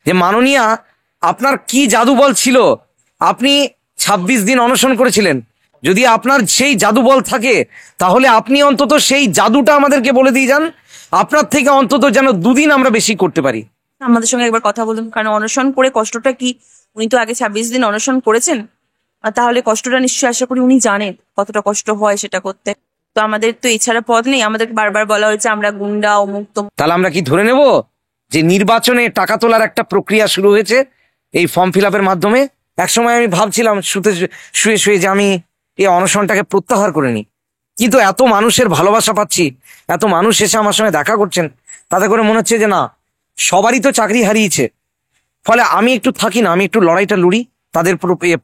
যে মাননীয়া, আপনার কি জাদু বল ছিল? আপনি ২৬ দিন অনশন করেছিলেন। যদি আপনার সেই জাদু বল থাকে তাহলে আপনি অন্তত সেই জাদুটা আমাদেরকে বলে দিয়ে যান। আপনার থেকে অন্তত যেন ২ দিন আমরা বেশি করতে পারি। আমাদের সঙ্গে একবার কথা বলুন, কারণ অনশন করে কষ্টটা কি, উনি তো আগে ২৬ দিন অনশন করেছেন, তাহলে কষ্টটা নিশ্চয়ই আশা করি উনি জানেন কতটা কষ্ট হয় সেটা করতে। তো আমাদের তো এছাড়া পথ নেই, আমাদের বারবার বলা হয়েছে আমরা গুন্ডা অমুক তমুক। তাহলে আমরা কি ধরে নেব যে নির্বাচনে টাকা তোলার একটা প্রক্রিয়া শুরু হয়েছে এই ফর্ম ফিল আপের মাধ্যমে? একসময় আমি ভাবছিলাম শুয়ে শুয়ে যে আমি এই অনশনটাকে প্রত্যাহার করে নিই, কিন্তু এত মানুষের ভালোবাসা পাচ্ছি, এত মানুষ এসে আমার সঙ্গে দেখা করছেন, তাতে করে মনে হচ্ছে যে না, সবারই তো চাকরি হারিয়েছে, ফলে আমি একটু থাকি না, আমি একটু লড়াইটা লড়ি তাদের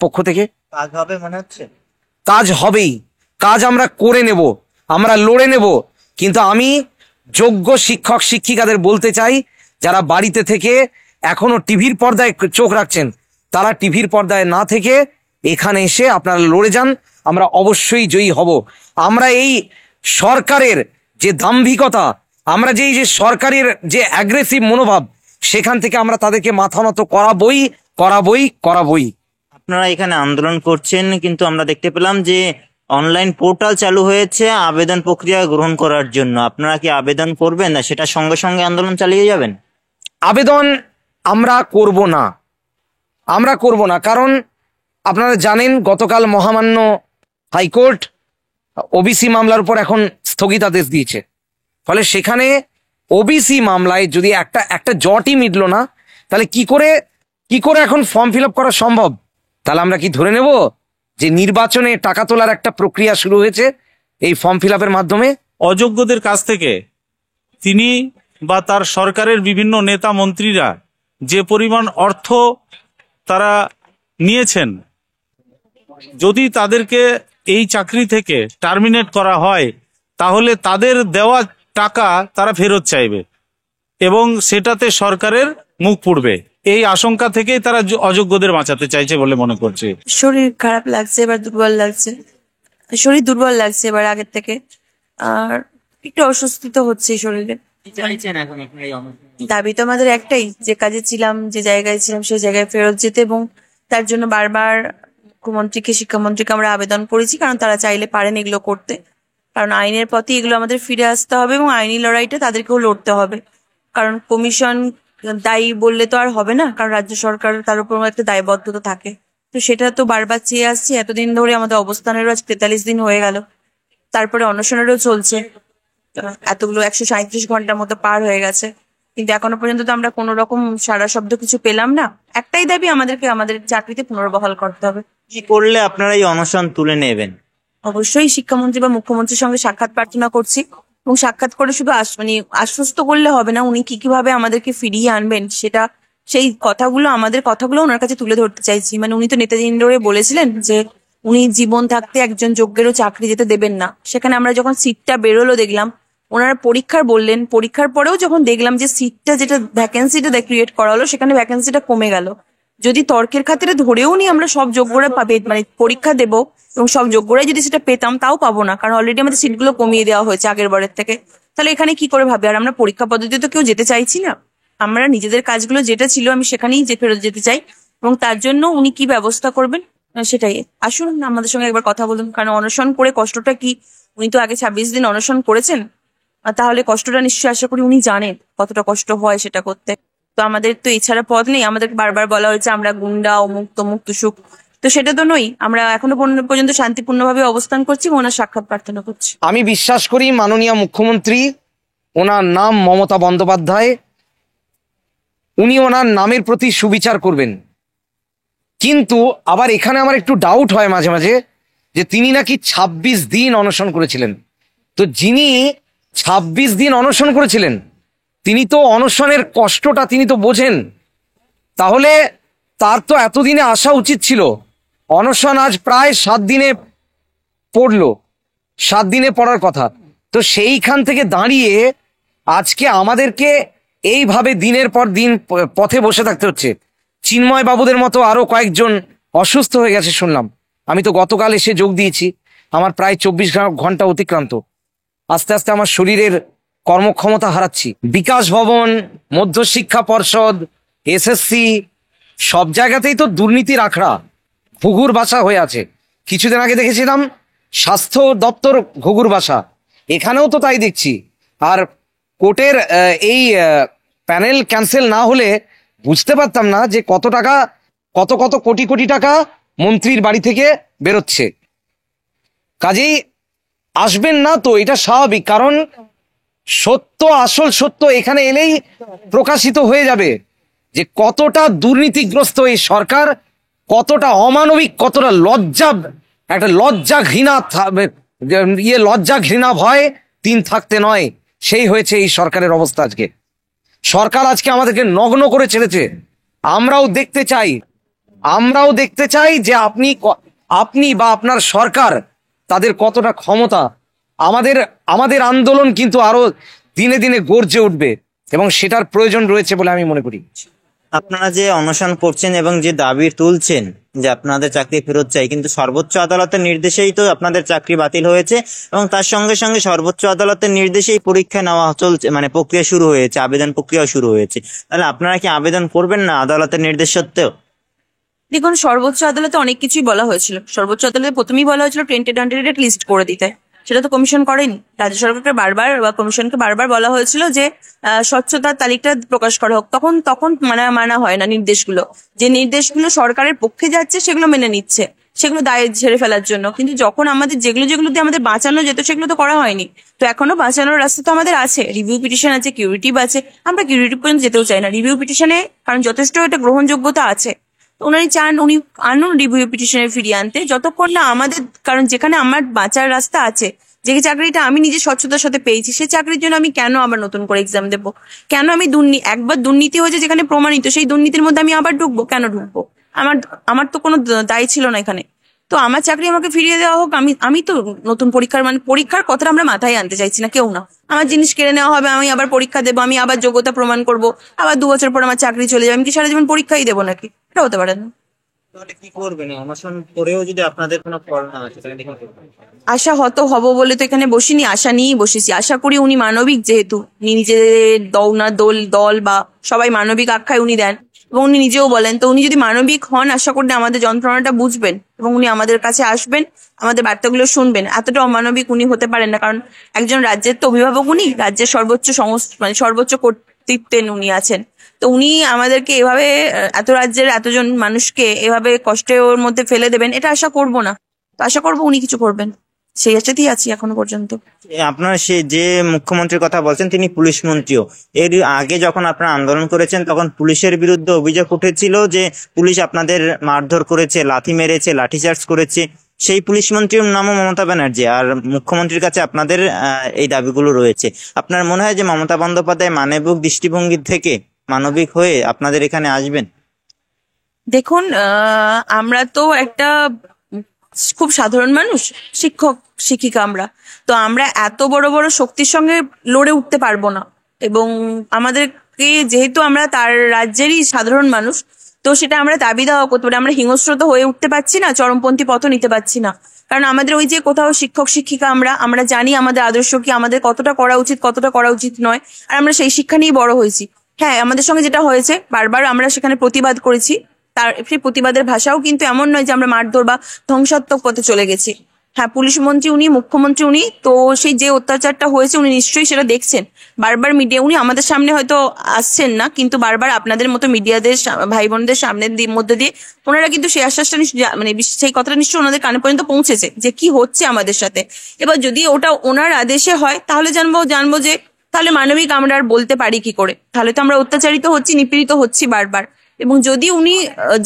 পক্ষ থেকে। কাজ হবে মনে হচ্ছে? কাজ হবেই, কাজ আমরা করে নেব, আমরা লড়ে নেব। কিন্তু আমি যোগ্য শিক্ষক শিক্ষিকাদের বলতে চাই, যারা বাড়িতে থেকে এখনো টিভির পর্দায় চোখ রাখছেন, তারা টিভির পর্দায় না থেকে এখানে এসে আপনারা লড়ে যান। আমরা অবশ্যই জয়ী হব। আমরা এই সরকারের যে দাম্ভিকতা, আমরা যে সরকারের যে অ্যাগ্রেসিভ মনোভাব, সেখান থেকে আমরা তাদেরকে মাথা নত করাবই করাবই করাবই। আপনারা এখানে আন্দোলন করছেন, কিন্তু আমরা দেখতে পেলাম যে অনলাইন পোর্টাল চালু হয়েছে আবেদন প্রক্রিয়া গ্রহণ করার জন্য। আপনারা কি আবেদন করবেন না সেটা সঙ্গে সঙ্গে আন্দোলন চালিয়ে যাবেন? আবেদন আমরা করব না, আমরা করব না, কারণ আপনারা জানেন গতকাল মহামান্য হাইকোর্ট ওবিসি মামলার উপর এখন স্থগিতাদেশ দিয়েছে। ফলে সেখানে ওবিসি মামলায় যদি একটা জটই মিটলো না, তাহলে কি করে এখন ফর্ম ফিল আপ করা সম্ভব? তাহলে আমরা কি ধরে নেব যে নির্বাচনে টাকা তোলার একটা প্রক্রিয়া শুরু হয়েছে এই ফর্ম ফিল আপের মাধ্যমে? অযোগ্যদের কাছ থেকে তিনি বা তার সরকারের বিভিন্ন নেতা মন্ত্রীরা যে পরিমাণ অর্থ তারা নিয়েছেন, যদি তাদেরকে এই চাকরি থেকে টার্মিনেট করা হয় তাহলে তাদের দেওয়া টাকা তারা ফেরত চাইবে এবং সেটাতে সরকারের মুখ পুড়বে। এই আশঙ্কা থেকেই তারা অযোগ্যদের বাঁচাতে চাইছে বলে মনে করছে। শরীর খারাপ লাগছে, এবার দুর্বল লাগছে, শরীর দুর্বল লাগছে এবার আগের থেকে, আর একটু অস্বস্তি তো হচ্ছে শরীরে। দাবি তো আমাদের একটাই, যে কাজে ছিলাম, যে জায়গায় ছিলাম সেই জায়গায় ফেরত যেতে, এবং তার জন্য বারবার মুখ্যমন্ত্রীকে, শিক্ষামন্ত্রীকে আমরা আবেদন করেছি, কারণ তারা চাইলে পারেন এগুলো করতে। কারণ আইনের পথে এগুলো আমাদের ফিরে আসতে হবে এবং আইনি লড়াইটা তাদেরকেও লড়তে হবে। কারণ কমিশন দায়ী বললে তো আর হবে না, কারণ রাজ্য সরকার তার উপর একটা দায়বদ্ধতা থাকে। তো সেটা তো বারবার চেয়ে আসছি এতদিন ধরে, আমাদের অবস্থানেরও আজ ৪৩ দিন হয়ে গেল, তারপরে অনশনেরও চলছে, এতগুলো ১৩৭ ঘন্টার মতো পার হয়ে গেছে, কিন্তু এখনো পর্যন্ত তো আমরা কোনো রকম সারা শব্দ কিছু পেলাম না। একটাই দাবি, আমাদেরকে আমাদের চাকরিতে পুনর্বহাল করতে হবে। কি করলে আপনারা এই অনশন তুলে নেবেন? অবশ্যই শিক্ষামন্ত্রী বা মুখ্যমন্ত্রীর সঙ্গে সাক্ষাৎ প্রার্থনা করছি, এবং সাক্ষাৎ করে শুধু আশ্বস্ত করলে হবে না, উনি কিভাবে আমাদেরকে ফিরিয়ে আনবেন সেটা, সেই কথাগুলো, আমাদের কথাগুলো ওনার কাছে তুলে ধরতে চাইছি। মানে উনি তো নেতাজি ইন্ডোরে বলেছিলেন যে উনি জীবন থাকতে একজন যোগ্যেরও চাকরি যেতে দেবেন না। সেখানে আমরা যখন সিটটা বেরোলো দেখলাম, ওনারা পরীক্ষার বললেন, পরীক্ষার পরেও যখন দেখলাম যে সিটটা, যেটা ভ্যাকেন্সিটা ক্রিয়েট করা হলো, সেখানে ভ্যাকেন্সিটা কমে গেল। যদি তর্কের খাতিরে ধরেও নি আমরা সব যোগ্যরা পাবে, মানে পরীক্ষা দেবো এবং সব যোগ্যরাই যদি সেটা পেতাম, তাও পাবো না, কারণ অলরেডি আমাদের সিটগুলো কমিয়ে দেওয়া হয়েছে আগের বারের থেকে। তাহলে এখানে কি করে ভাবে? আর আমরা পরীক্ষা পদ্ধতিতে তো কেউ যেতে চাইছি না, আমরা নিজেদের কাজগুলো যেটা ছিল আমি সেখানেই ফেরত যেতে চাই, এবং তার জন্য উনি কি ব্যবস্থা করবেন সেটাই। আসুন আমাদের সঙ্গে একবার কথা বলুন, কারণ অনশন করে কষ্টটা কি, উনি তো আগে ২৬ দিন অনশন করেছেন, তাহলে কষ্টটা নিশ্চয়ই আশা করি উনি জানেন কতটা কষ্ট হয় সেটা করতে। তো আমাদের তো এছাড়া পথ নেই, আমাদের বারবার বলা হয়েছে আমরা গুন্ডা অমুক তমুক তুসুক, তো সেটা তো নই। আমরা এখনো পর্যন্ত শান্তিপূর্ণভাবে অবস্থান করছি, ওনার সাক্ষাৎ প্রার্থনা করছি। আমি বিশ্বাস করি মাননীয় মুখ্যমন্ত্রী, ওনার নাম মমতা বন্দ্যোপাধ্যায়, উনি ওনার নামের প্রতি সুবিচার করবেন। কিন্তু আবার এখানে আমার একটু ডাউট হয় মাঝে মাঝে যে তিনি নাকি ২৬ দিন অনশন করেছিলেন। তো যিনি ২৬ দিন অনশন করেছিলেন তিনি তো অনশনের কষ্টটা তিনি তো বোঝেন, তাহলে তার তো এতদিনে আসা উচিত ছিল। অনশন আজ প্রায় ৭ দিনে পড়লো, ৭ দিনে পড়ার কথা। তো সেইখান থেকে দাঁড়িয়ে আজকে আমাদেরকে এইভাবে দিনের পর দিন পথে বসে থাকতে হচ্ছে। চিন্ময় বাবুদের মতো আরো কয়েকজন অসুস্থ হয়ে গেছে শুনলাম। আমি তো গতকাল এসে যোগ দিয়েছি, আমার প্রায় ২৪ ঘন্টা অতিক্রান্ত। আস্তে আস্তে আমার শরীরের কর্মক্ষমতা হারাচ্ছি। বিকাশ ভবন, মধ্যশিক্ষা পর্ষদ, এসএসসি, সব জায়গাতেই তো দুর্নীতির আখড়া ঘুঘুর বাসা হয়ে আছে। কিছুদিন আগে দেখেছিলাম স্বাস্থ্য দপ্তর ঘুঘুর বাসা, এখানেও তো তাই দেখছি। আর কোর্টের এই প্যানেল ক্যান্সেল না হলে বুঝতে পারতাম না যে কত টাকা, কত কত কোটি কোটি টাকা মন্ত্রীর বাড়ি থেকে বেরোচ্ছে। কাজেই আসবেন না তো এটা স্বাভাবিক, কারণ সত্য, আসল সত্য এখানে এলেই প্রকাশিত হয়ে যাবে যে কতটা দুর্নীতিগ্রস্ত এই সরকার, কতটা অমানবিক, কতটা লজ্জা, একটা লজ্জা ঘৃণা লজ্জা ঘৃণা ভয় তিন থাকতে নয়, সেই হয়েছে এই সরকারের অবস্থা আজকে। সরকার আজকে আমাদেরকে নগ্ন করে ছেড়েছে। আমরাও দেখতে চাই যে আপনি বা আপনার সরকার, তাদের কতটা ক্ষমতা। আমাদের আন্দোলন কিন্তু আরো দিনে দিনে গর্জে উঠবে এবং সেটার প্রয়োজন রয়েছে বলে আমি মনে করি। আপনারা যে অনশন করছেন এবং যে দাবি তুলছেন যে আপনাদের চাকরি ফেরত চাই, কিন্তু সর্বোচ্চ আদালতের নির্দেশেই তো আপনাদের চাকরি বাতিল হয়েছে এবং তার সঙ্গে সঙ্গে সর্বোচ্চ আদালতের নির্দেশেই পরীক্ষা নেওয়া চলছে, মানে প্রক্রিয়া শুরু হয়েছে, আবেদন প্রক্রিয়া শুরু হয়েছে। তাহলে আপনারা কি আবেদন করবেন না আদালতের নির্দেশ সত্ত্বেও? দেখুন, সর্বোচ্চ আদালতে অনেক কিছুই বলা হয়েছিল। সর্বোচ্চ আদালতে প্রথমেই বলা হয়েছিল টেন্টেড আনটেন্টেড লিস্ট করে দিতে, সেটা তো কমিশন করেনি। রাজ্য সরকারকে বারবার বা কমিশনকে বারবার বলা হয়েছিল যে স্বচ্ছতার তালিকা প্রকাশ করা হোক। তখন মানা হয় না নির্দেশগুলো। যে নির্দেশগুলো সরকারের পক্ষে যাচ্ছে সেগুলো মেনে নিচ্ছে, সেগুলো দায় ঝেড়ে ফেলার জন্য। কিন্তু যখন আমাদের যেগুলো দিয়ে আমাদের বাঁচানো যেত সেগুলো তো করা হয়নি। তো এখনো বাঁচানোর রাস্তা তো আমাদের আছে, রিভিউ পিটিশন আছে, কিউরিটিভ আছে। আমরা কিউরিটিভ পর্যন্ত যেতেও চাই না রিভিউ পিটিশনে, কারণ যথেষ্ট এটা গ্রহণযোগ্যতা আছে। উনি চান উনি আনুন রিভিউ পিটিশনে ফিরিয়ে আনতে, যতক্ষণ না আমাদের, কারণ যেখানে আমার বাঁচার রাস্তা আছে, যে চাকরিটা আমি নিজে স্বচ্ছতার সাথে পেয়েছি, সেই চাকরির জন্য আমি কেন আবার নতুন করে এক্সাম দেবো? কেন আমি একবার দুর্নীতি হয়েছে যেখানে প্রমাণিত, সেই দুর্নীতির মধ্যে আমি আবার ঢুকবো? কেন ঢুকবো? আমার তো কোনো দায় ছিল না এখানে। তো আমার চাকরি আমাকে ফিরিয়ে দেওয়া হোক। আমি তো নতুন পরীক্ষার কথাটা আমরা মাথায় আনতে চাইছি না, কেউ না। আমার জিনিস কেড়ে নেওয়া হবে, আমি আবার পরীক্ষা দেবো, আমি আবার যোগ্যতা প্রমাণ করবো, আবার 2 বছর পর আমার চাকরি চলে যাবে। আমি কি সারা জীবন পরীক্ষাই দেবো নাকি? এটা হতে পারে না। তাহলে কি করবেন? অনশন করেও যদি আপনাদের কোনো ফল না আসে তাহলে কি করবেন? আশা হত হব বলে তো এখানে বসিনি, আশা নিয়েই বসেছি। আশা করি উনি মানবিক, যেহেতু উনি নিজের দল বা সবাই মানবিক আখ্যায় উনি দেন এবং উনি নিজেও বলেন, তো উনি যদি মানবিক হন, আশা করি আমাদের যন্ত্রণাটা বুঝবেন এবং উনি আমাদের কাছে আসবেন, আমাদের বার্তাগুলো শুনবেন। এতটা অমানবিক উনি হতে পারেন না, কারণ একজন রাজ্যের তো অভিভাবক উনি, রাজ্যের সর্বোচ্চ কর্তৃত্বেন উনি আছেন। তো উনি আমাদেরকে এভাবে, এত রাজ্যের এতজন মানুষকে এভাবে কষ্টের মধ্যে ফেলে দেবেন, এটা আশা করব না। তো আশা করবো উনি কিছু করবেন, সেই আশাতেই আছি এখনো পর্যন্ত। আপনার সে যে মুখ্যমন্ত্রীর কথা বলছেন তিনি পুলিশ মন্ত্রীও। এর আগে যখন আপনারা আন্দোলন করেছেন তখন পুলিশের বিরুদ্ধে অভিযোগ উঠেছিল যে পুলিশ আপনাদের মারধর করেছে, লাথি মেরেছে, লাঠিচার্জ করেছে। সেই পুলিশ মন্ত্রীর নামও মমতা ব্যানার্জি, আর মুখ্যমন্ত্রীর কাছে আপনাদের এই দাবিগুলো রয়েছে। আপনার মনে হয় যে মমতা বন্দ্যোপাধ্যায় মানবিক দৃষ্টিভঙ্গি থেকে মানবিক হয়ে আপনাদের এখানে আসবেন? দেখুন, আমরা তো একটা খুব সাধারণ মানুষ, শিক্ষক শিক্ষিকা আমরা। তো আমরা এত বড় বড় শক্তির সঙ্গে লড়ে উঠতে পারবো না, এবং আমাদেরকে, যেহেতু আমরা তার রাজ্যেরই সাধারণ মানুষ, তো সেটা আমরা দাবি দেওয়া করতে পারি। আমরা হিংস্র তো হয়ে উঠতে পারছি না, চরমপন্থী পথও নিতে পারছি না, কারণ আমাদের ওই যে কোথাও শিক্ষক শিক্ষিকা আমরা জানি আমাদের আদর্শ কি, আমাদের কতটা করা উচিত, কতটা করা উচিত নয়, আর আমরা সেই শিক্ষা নিয়েই বড় হয়েছি। হ্যাঁ, আমাদের সঙ্গে যেটা হয়েছে, বারবার আমরা সেখানে প্রতিবাদ করেছি। তার সেই প্রতিবাদের ভাষাও কিন্তু এমন নয় যে আমরা মারধর বা ধ্বংসাত্মক পথে চলে গেছি। হ্যাঁ, পুলিশ মন্ত্রী উনি, মুখ্যমন্ত্রী উনি, তো সেই যে অত্যাচারটা হয়েছে উনি নিশ্চয়ই সেটা দেখছেন। বারবার মিডিয়া, উনি আমাদের সামনে হয়তো আসছেন না, কিন্তু বারবার আপনাদের মতো মিডিয়াদের ভাই বোনদের সামনের মধ্যে দিয়ে ওনারা কিন্তু সেই আশ্বাসটা সেই কথাটা নিশ্চয়ই ওনাদের কানে পর্যন্ত পৌঁছেছে যে কি হচ্ছে আমাদের সাথে। এবার যদি ওটা ওনার আদেশে হয় তাহলে জানবো যে তাহলে মানবিক আমরা আর বলতে পারি কি করে? তাহলে তো আমরা অত্যাচারিত হচ্ছি, নিপীড়িত হচ্ছি বারবার। এবং যদি উনি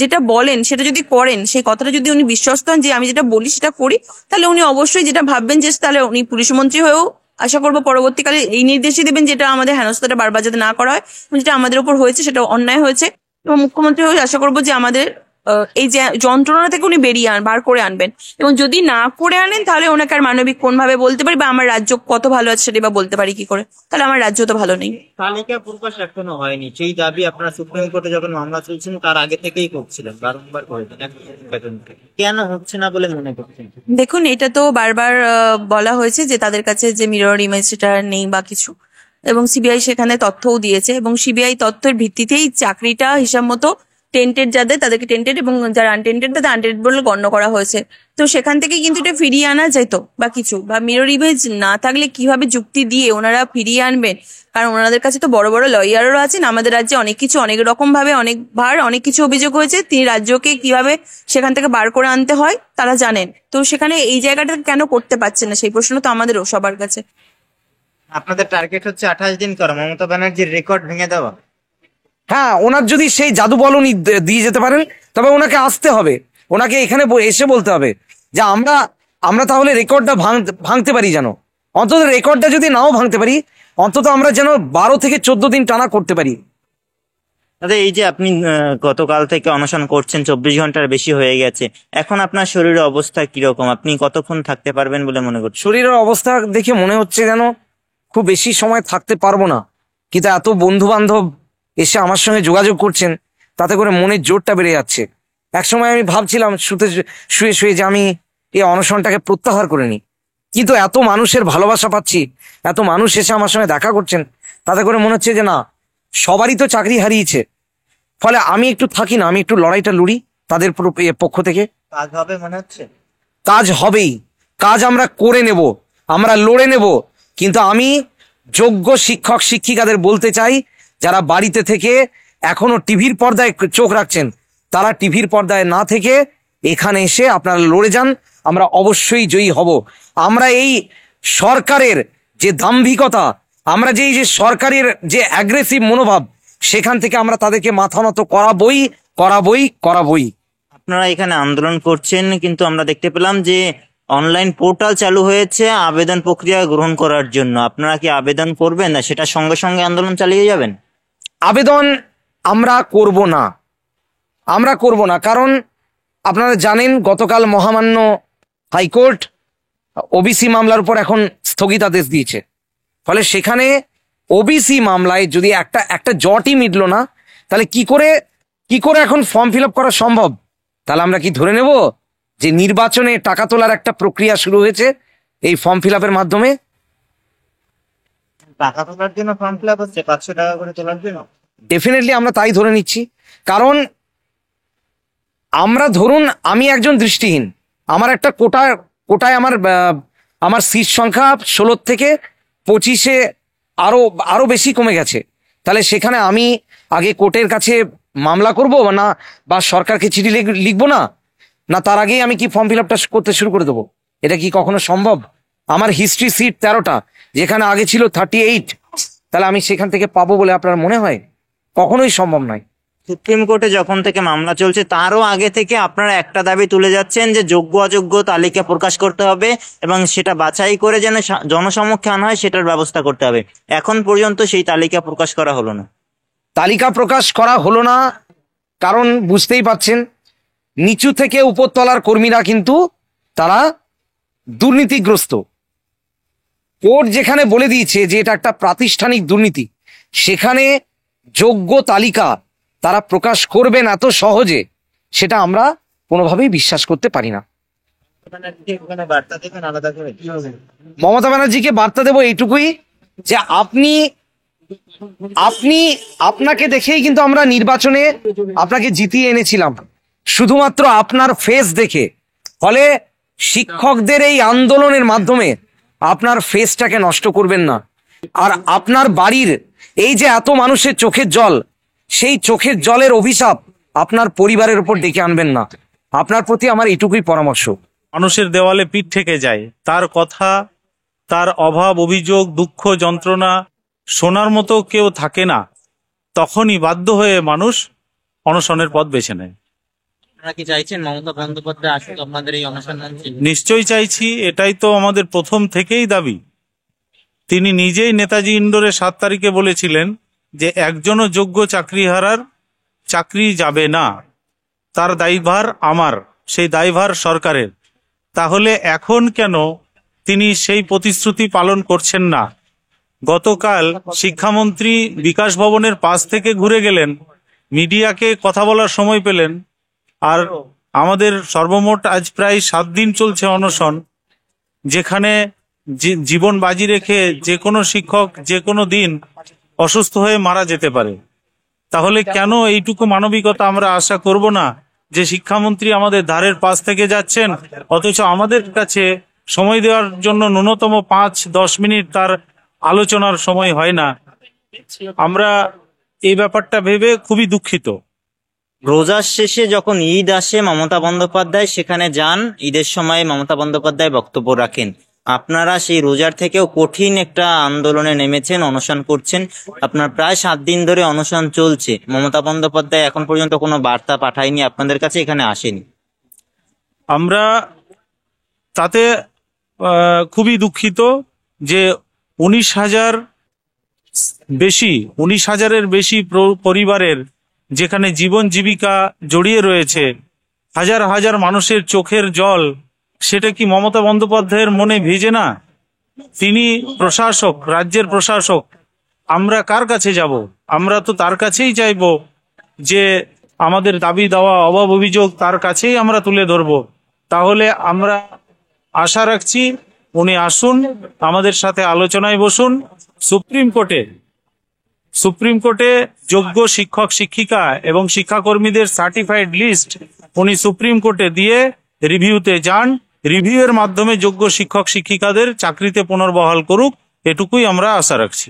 যেটা বলেন সেটা যদি করেন, সেই কথাটা যদি উনি বিশ্বস্ত হন যে আমি যেটা বলি সেটা করি, তাহলে উনি অবশ্যই যেটা ভাববেন যে তাহলে উনি পুলিশ মন্ত্রী হয়েও আশা করবো পরবর্তীকালে এই নির্দেশই দেবেন যেটা আমাদের হেনস্থাটা বারবার যাতে না করা হয়, যেটা আমাদের উপর হয়েছে সেটা অন্যায় হয়েছে। এবং মুখ্যমন্ত্রী হয়ে আশা করবো যে আমাদের এই যে যন্ত্রণা থেকে উনি বার করে আনবেন। এবং যদি না করে আনেন তাহলে ওনাকে আর মানবিক কোন ভাবে বলতে পারি, বা আমার রাজ্য কত ভালো আছে সেটা বা বলতে পারি কি করে? তাহলে আমার রাজ্য তো ভালো নেই। তালিকা প্রকাশ এখনো হয়নি, সেই দাবি আপনারা সুপ্রিম কোর্টে যখন মামলা চলছেন তার আগে থেকেই করছিলেন, বারংবার করেছেন, কেন হচ্ছে না বলে মনে করছেন? দেখুন, এটা তো বারবার বলা হয়েছে যে তাদের কাছে যে মিরর ইমেজ সেটা নেই বা কিছু। এবং সিবিআই সেখানে তথ্যও দিয়েছে, এবং সিবিআই তথ্যের ভিত্তিতেই চাকরিটা হিসাব মতো টেন্টেড যাদের তাদেরকে টেন্টেড, এবং যারা আনটেন্টেড তাদের আনটেন্টেড বলে গণ্য করা হয়েছে। তো সেখান থেকে কিন্তু এটা ফিরিয়ে আনা যেত বা কিছু, বা মিরর ইমেজ না থাকলে কিভাবে যুক্তি দিয়ে ওনারা ফিরিয়ে আনবেন, কারণ ওনাদের কাছে তো বড় বড় লয়ারও আছেন। আমাদের রাজ্যে অনেক কিছু অনেক রকম ভাবে অনেকবার অনেক কিছু অভিযোগ হয়েছে, তিনি রাজ্যকে কিভাবে সেখান থেকে বার করে আনতে হয় তারা জানেন। তো সেখানে এই জায়গাটা কেন করতে পারছেন না, সেই প্রশ্ন তো আমাদেরও সবার কাছে। আপনাদের টার্গেট হচ্ছে 28 দিন করা, মমতা ব্যানার্জির রেকর্ড ভেঙে দেওয়া। হ্যাঁ, ওনার যদি সেই জাদু বলনি দিয়ে যেতে পারেন, তবে ওনাকে আসতে হবে, ওনাকে এখানে এসে বলতে হবে যে আমরা তাহলে রেকর্ডটা ভাঙতে পারি, যেন অন্তত রেকর্ডটা যদি নাও ভাঙতে পারি, অন্তত আমরা যেন 12 থেকে 14 দিন টানা করতে পারি। দাদা, এই যে আপনি গতকাল থেকে অনশন করছেন, 24 ঘন্টার বেশি হয়ে গেছে, এখন আপনার শরীরের অবস্থা কিরকম? আপনি কতক্ষণ থাকতে পারবেন বলে মনে করছেন? শরীরের অবস্থা দেখে মনে হচ্ছে যেন খুব বেশি সময় থাকতে পারবো না, কিন্তু এত বন্ধু বান্ধব এসে আমার সঙ্গে যোগাযোগ করছেন, তাতে করে মনের জোরটা বেড়ে যাচ্ছে। একসময় আমি ভাবছিলাম শুয়ে শুয়ে যে আমি এই অনশনটাকে প্রত্যাহার করে নিই, কিন্তু এত মানুষের ভালোবাসা পাচ্ছি, এত মানুষ এসে আমার সঙ্গে দেখা করছেন, তাতে করে মনে হচ্ছে যে না, সবারই তো চাকরি হারিয়েছে, ফলে আমি একটু থাকি না, আমি একটু লড়াইটা লড়ি তাদের পক্ষ থেকে। কাজ হবে মনে হচ্ছে? কাজ হবেই, কাজ আমরা করে নেব, আমরা লড়ে নেব, কিন্তু আমি যোগ্য শিক্ষক শিক্ষিকাদের বলতে চাই, যারা বাড়িতে থেকে এখনো টিভির পর্দায় চোখ রাখছেন, তারা টিভির পর্দায় না থেকে এখানে এসে আপনারা লড়ে যান, আমরা অবশ্যই জয়ী হব। আমরা এই সরকারের যে দাম্ভিকতা, আমরা যে এই যে সরকারের যে অ্যাগ্রেসিভ মনোভাব, সেখান থেকে আমরা তাদেরকে মাথা নত করাবই করাবই করাবই। আপনারা এখানে আন্দোলন করছেন, কিন্তু আমরা দেখতে পেলাম যে অনলাইন পোর্টাল চালু হয়েছে আবেদন প্রক্রিয়া গ্রহণ করার জন্য। আপনারা কি আবেদন করবেন না, সেটা সঙ্গে সঙ্গে আন্দোলন চালিয়ে যাবেন? আবেদন আমরা করব না, কারণ আপনারা জানেন গতকাল মহামান্য হাইকোর্ট ওবিসি মামলার উপর এখন স্থগিতাদেশ দিয়েছে, ফলে সেখানে ওবিসি মামলায় যদি একটা জটই মিটল না, তাহলে কি করে এখন ফর্ম ফিল আপ করা সম্ভব? তাহলে আমরা কি ধরে নেব যে নির্বাচনে টাকা তোলার একটা প্রক্রিয়া শুরু হয়েছে এই ফর্ম ফিল আপের মাধ্যমে? টাকা তোলার জন্য ফর্ম ফিল আপ হচ্ছে, 500 টাকা করে তোলার জন্য? ডেফিনেটলি আমরা তাই ধরে নিচ্ছি, কারণ আমরা ধরুন আমি একজন দৃষ্টিহীন, আমার একটা কোটায় আমার সিট সংখ্যা 16 থেকে 25-এ আরো বেশি কমে গেছে, তাহলে সেখানে আমি আগে কোর্টের কাছে মামলা করব না, বা সরকারকে চিঠি লিখবো না তার আগেই আমি কি ফর্ম ফিল আপটা করতে শুরু করে দেবো? এটা কি কখনো সম্ভব? আমার হিস্ট্রি সিট 13টা, যেখানে আগে ছিল 38, তাহলে আমি সেখান থেকে পাবো বলে আপনার মনে হয়? কখনোই সম্ভব নয়। সুপ্রিম কোর্টে যখন থেকে মামলা চলছে, তারও আগে থেকে আপনারা একটা দাবি তুলে যাচ্ছেন যে যোগ্য অযোগ্য তালিকা প্রকাশ করতে হবে এবং সেটা বাছাই করে যেন জনসমক্ষে আনা হয়, সেটার ব্যবস্থা করতে হবে। এখন পর্যন্ত সেই তালিকা প্রকাশ করা হলো না। তালিকা প্রকাশ করা হলো না কারণ বুঝতেই পাচ্ছেন, নিচু থেকে উপরতলার কর্মীরা কিন্তু তারা দুর্নীতিগ্রস্ত। কোর্ট যেখানে বলে দিয়েছে যে এটা একটা প্রাতিষ্ঠানিক দুর্নীতি, সেখানে যোগ্য তালিকা তারা প্রকাশ করবেন এত সহজে, সেটা আমরা কোনোভাবেই বিশ্বাস করতে পারি না। মমতা ব্যানার্জিকে বার্তা দেব এইটুকুই, যে আপনাকে দেখেই কিন্তু আমরা নির্বাচনে আপনাকে জিতিয়ে এনেছিলাম, শুধুমাত্র আপনার ফেস দেখে। ফলে শিক্ষকদের এই আন্দোলনের মাধ্যমে আপনার ফেসটাকে নষ্ট করবেন না, আর আপনার বাড়ির এই যে এত মানুষের চোখের জল, সেই চোখের জলের অভিশাপ আপনার পরিবারের উপর ডেকে আনবেন না। আপনার প্রতি আমার এটুকুই পরামর্শ। মানুষের দেওয়ালে পিঠ থেকে যায়, তার কথা, তার অভাব, অভিযোগ, দুঃখ, যন্ত্রণা শোনার মতো কেউ থাকে না, তখনই বাধ্য হয়ে মানুষ অনশনের পথ বেছে নেয়। আপনারা কি চাইছেন মমতা বন্দ্যোপাধ্যায় আসুক আপনাদের এই অনশন মঞ্চে? নিশ্চয়ই চাইছি, এটাই তো আমাদের প্রথম থেকেই দাবি। তিনি নিজেই নেতাজি ইন্ডোরে 7 তারিখে বলেছিলেন যে একজনও যোগ্য চাকরিহারার চাকরি যাবে না, তার দায়ভার আমার, সেই দায়ভার সরকারের। তাহলে এখন কেন তিনি সেই প্রতিশ্রুতি পালন করছেন না? গতকাল শিক্ষামন্ত্রী বিকাশ ভবনের পাশ থেকে ঘুরে গেলেন, মিডিয়াকে কথা বলার সময় পেলেন, আর আমাদের সর্বমোট আজ প্রায় 7 দিন চলছে অনশন, যেখানে জীবন বাজি রেখে যে কোনো শিক্ষক যে কোনো দিন অসুস্থ হয়ে মারা যেতে পারে। তাহলে কেন এইটুকু মানবিকতা আমরা আশা করব না যে শিক্ষামন্ত্রী আমাদের ধারের পাশ থেকে যাচ্ছেন, অথচ আমাদের কাছে সময় দেওয়ার জন্য ন্যূনতম 5-10 মিনিট তার আলোচনার সময় হয় না। আমরা এই ব্যাপারটা ভেবে খুবই দুঃখিত। রোজার শেষে যখন ঈদ আসে মমতা বন্দ্যোপাধ্যায় সেখানে যান, ঈদের সময় মমতা বন্দ্যোপাধ্যায় বক্তব্য রাখেন। আপনারা সেই রোজার থেকেও কঠিন একটা আন্দোলনে নেমেছেন, অনশন করছেন। আপনার প্রায় 7 দিন ধরে অনশন চলছে। মমতা বন্দ্যোপাধ্যায় এখন পর্যন্ত কোনো বার্তা পাঠায়নি আপনাদের কাছে, এখানে আসেনি। আমরা তাতে খুবই দুঃখিত যে 19,000-এর বেশি পরিবারের যেখানে জীবন জীবিকা জড়িয়ে রয়েছে, হাজার হাজার মানুষের চোখের জল, সেটা কি মমতা বন্দ্যোপাধ্যায়ের মনে ভিজে না? তিনি প্রশাসক, রাজ্যের প্রশাসক। আমরা কার কাছে যাব? আমরা তো তার কাছেই চাইব যে আমাদের দাবি দেওয়া অভাব অভিযোগ তার কাছেই আমরা তুলে ধরব। তাহলে আমরা আশা রাখছি উনি আসুন, আমাদের সাথে আলোচনায় বসুন। সুপ্রিম কোর্টে যোগ্য শিক্ষক শিক্ষিকা এবং শিক্ষাকর্মীদের সার্টিফাইড লিস্ট উনি সুপ্রিম কোর্টে দিয়ে রিভিউতে যান। রিভিউয়ের মাধ্যমে যোগ্য শিক্ষক শিক্ষিকাদের চাকরিতে পুনর্বহাল করুক, এটুকুই আমরা আশা রাখছি।